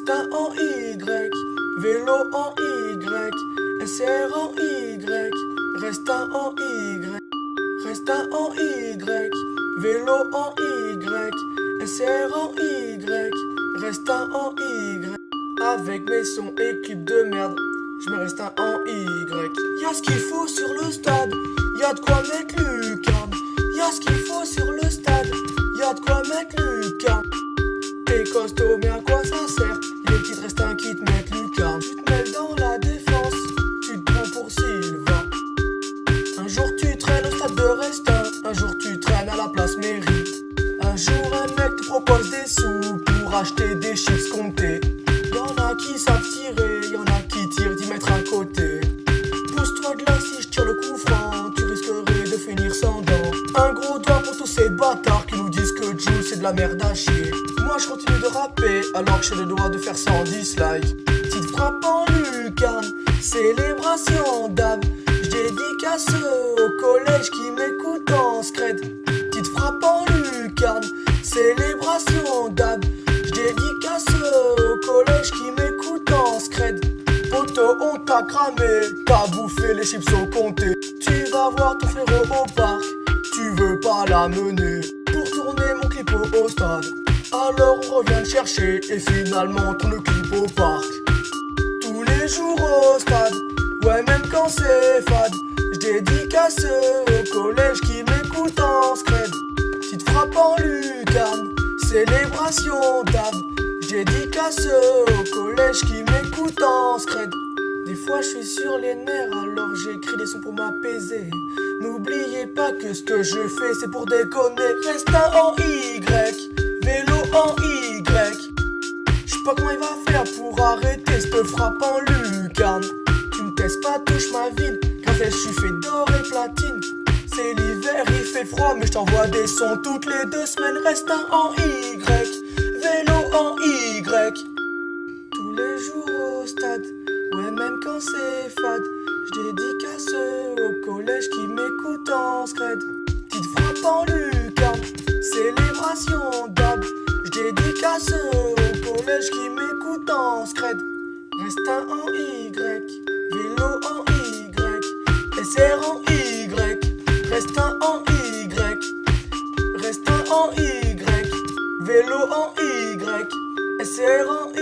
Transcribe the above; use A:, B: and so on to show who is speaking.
A: Resta en Y, vélo en Y, SR en Y, resta en Y, resta en Y, vélo en Y, SR en Y, resta en Y. Avec mes sons et clips de merde, je me reste un en Y. Y'a ce qu'il faut sur le stade, y'a de quoi mettre lucarne. Y'a ce qu'il faut sur le stade, y'a de quoi mettre lucarne. T'es costaud, mais à quoi ça sert? Les petites restent un qui te mettent lucarne. Tu te mets dans la défense, tu te prends pour Sylvain. Un jour tu traînes au stade de Restin, un jour tu traînes à la place mairie. Un jour un mec te propose des sous pour acheter des chips comptés. Y'en a qui savent tirer, y'en a qui tirent 10 mètres à côté. Pousse-toi de là si je tire le coup franc, tu risquerais de finir sans dents. Un gros doigt pour tous ces bâtards qui nous disent que Jules c'est de la merde à chier. Moi je continue de rapper alors que j'ai le droit de faire 100 dislikes. Petite frappe en lucarne, célébration d'âme. J'dédicace au collège qui m'écoute en scred. Petite frappe en lucarne, célébration d'âme. J'dédicace au collège qui m'écoute en scred. Poto, on t'a cramé, t'as bouffé les chips au comté. Tu vas voir ton frérot au parc, tu veux pas la mener pour tourner mon clip au stade. Alors on revient te chercher et finalement tourne le clip au parc. Tous les jours au stade, ouais même quand c'est fade. J'dédicace au collège qui m'écoute en scred. Petite frappe en lucarne, célébration d'âme. J'dédicace au collège qui m'écoute en scred. Des fois je suis sur les nerfs alors j'écris des sons pour m'apaiser. N'oubliez pas que ce que je fais c'est pour déconner. Reste un en Y, vélo en Y. J'sais pas comment il va faire pour arrêter cette frappe en lucarne. Tu me testes pas, touche ma ville, grâce à elle j'suis fait d'or et platine. C'est l'hiver, il fait froid mais j't'envoie des sons toutes les 2 semaines. Reste un en Y, vélo en Y. Tous les jours au stade, ouais même quand c'est fade. J'dédicace au collège qui m'écoute en scred. Petite frappe en lucarne, célébration d'âme. J'dédicace au collège qui m'écoute en scred. Reste un en Y, vélo en Y, SR en Y. Reste un en Y, reste un en Y, vélo en Y, SR en Y.